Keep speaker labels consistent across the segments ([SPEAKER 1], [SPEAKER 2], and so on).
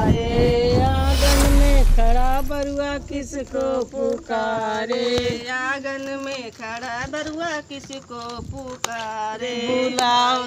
[SPEAKER 1] आए। आंगन में खड़ा बरुआ किसको पुकारे।
[SPEAKER 2] आंगन में खड़ा बरुआ किसको पुकारे।
[SPEAKER 1] बुलाओ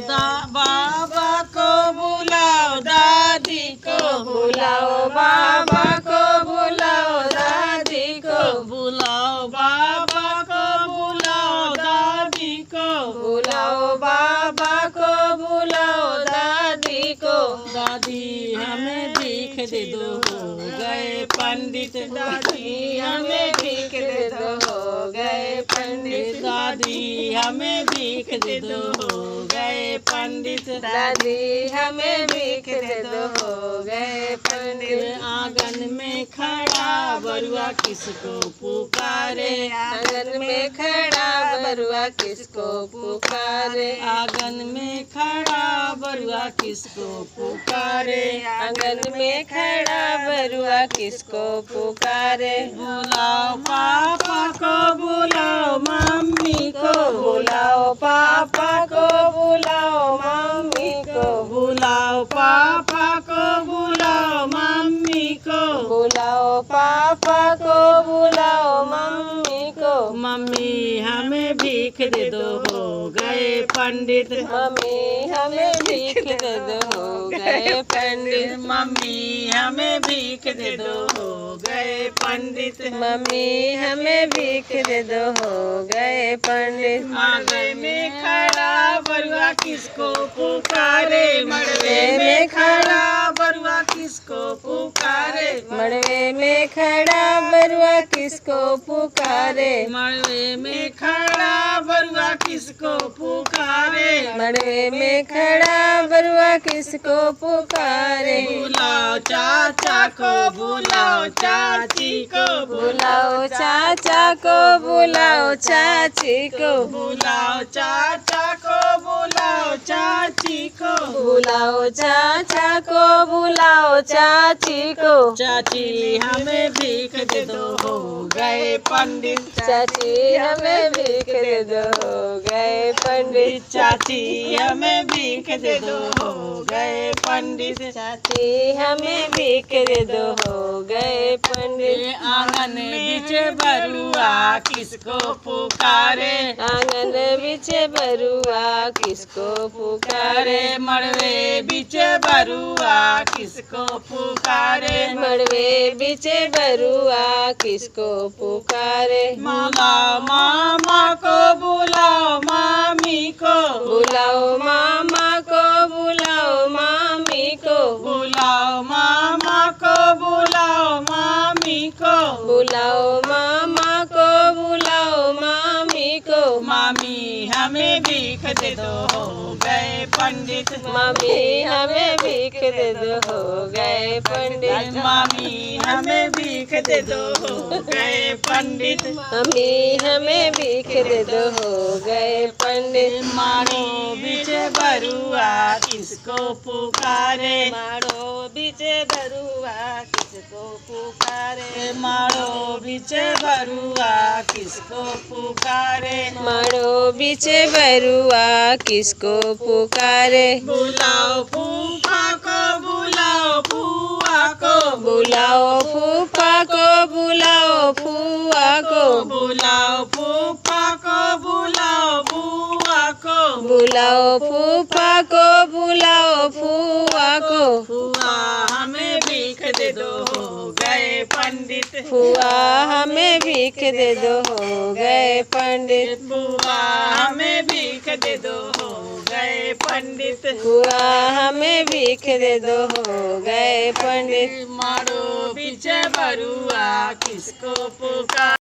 [SPEAKER 1] बाबा को, बुलाओ दादी को,
[SPEAKER 2] बुलाओ बाबा को, बुलाओ दादी को,
[SPEAKER 1] बुलाओ बाबा को, बुलाओ दादी को,
[SPEAKER 2] बुलाओ बाबा को, बुलाओ दादी को।
[SPEAKER 1] दादी हमें भीख दे दो, हो गए पंडित।
[SPEAKER 2] दादी हमें भीख दे दो, हो गए पंडित।
[SPEAKER 1] दादी हमें भीख दे दो, हो गए पंडित।
[SPEAKER 2] दादी हमें भीख दे दो, हो गए पंडित।
[SPEAKER 1] आंगन में खड़ा बरुआ किसको पुकारे।
[SPEAKER 2] आंगन में खड़ा बरुआ किसको पुकारे।
[SPEAKER 1] आंगन में खड़ा बरुआ किसको पुकारे।
[SPEAKER 2] आंगन में खड़ा बरुआ किसको पुकारे।
[SPEAKER 1] बुलाओ पापा को, बुलाओ मम्मी को,
[SPEAKER 2] बुलाओ पापा को, बुलाओ मम्मी को,
[SPEAKER 1] बुलाओ पापा को, बुलाओ मम्मी को,
[SPEAKER 2] बुलाओ पापा को, बुलाओ मम्मी को।
[SPEAKER 1] मम्मी हमें भीख दे दो, हो गए पंडित।
[SPEAKER 2] मम्मी हमें भीख दे दो, हो गए पंडित।
[SPEAKER 1] मम्मी हमें भीख दे दो, हो गए पंडित।
[SPEAKER 2] मम्मी हमें भीख दे दो, हो गए पंडित।
[SPEAKER 1] आंगन में खड़ा बरुआ किसको पुकारे। मड़वे में खड़ा बरुआ किसको पुकारे।
[SPEAKER 2] मड़वे में खड़ा बरुआ किसको पुकारे।
[SPEAKER 1] मड़वे में खड़ा बरुआ किसको पुकारे।
[SPEAKER 2] मड़वे में खड़ा बरुआ किसको पुकारे।
[SPEAKER 1] बुलाओ चाचा को, बुलाओ चाची को,
[SPEAKER 2] बुलाओ चाचा को, बुलाओ चाची को,
[SPEAKER 1] बुलाओ चाचा को, बुलाओ चाची को,
[SPEAKER 2] बुलाओ चाचा को, बुलाओ चाची को।
[SPEAKER 1] चाची हमें भीख दे दो, हो गए पंडित।
[SPEAKER 2] चाची हमें भीख दे दो, हो गए पंडित।
[SPEAKER 1] चाची हमें भीख दे दो, हो गए पंडित।
[SPEAKER 2] चाची हमें भीख दे दो, हो गए पंडित।
[SPEAKER 1] आंगन बिच बरुआ किसको पुकारे।
[SPEAKER 2] आंगन बिच बरुआ किसको पुकारे।
[SPEAKER 1] मड़वे बिच बरुआ किसको पुकारे।
[SPEAKER 2] मड़वे बिच बरुआ किसको पुकारे।
[SPEAKER 1] बुलाओ मामा को, बुलाओ मामी को,
[SPEAKER 2] बुलाओ मामा को, बुलाओ मामी को,
[SPEAKER 1] बुलाओ मामा को, बुलाओ मामी को,
[SPEAKER 2] बुलाओ मामा को, बुलाओ मामी को।
[SPEAKER 1] मामी हमें भीख दे दो, हो गए पंडित।
[SPEAKER 2] मम्मी हमें भीख दे दो, हो गए पंडित।
[SPEAKER 1] मामी हमें भीख दे दो, हो गए पंडित।
[SPEAKER 2] मम्मी हमें भीख दे दो, हो गए पंडित।
[SPEAKER 1] मारो बिच बरुआ किसको पुकारे।
[SPEAKER 2] मारो बिच बरुआ किसको पुकारे।
[SPEAKER 1] मारो बिच बरुआ किसको पुकारे।
[SPEAKER 2] मारो बिच बरुआ किसको पुकारे।
[SPEAKER 1] बुलाओ फूफा को, बुलाओ फूआ को,
[SPEAKER 2] बुलाओ फूफा को, बुलाओ फूआ को,
[SPEAKER 1] बुलाओ फूफा को, बुलाओ फूआ को,
[SPEAKER 2] बुलाओ फूफा को, बुलाओ फूआ को।
[SPEAKER 1] फूआ हमें भीख दे दो, हो गए पंडित।
[SPEAKER 2] फुआ हमें भीख दे दो, हो गए पंडित।
[SPEAKER 1] फूआ हमें भीख दे दो, हो गए पंडित।
[SPEAKER 2] फुआ हमें भीख दे दो, हो गए पंडित।
[SPEAKER 1] मारो बिच बरुआ किसको पुकार।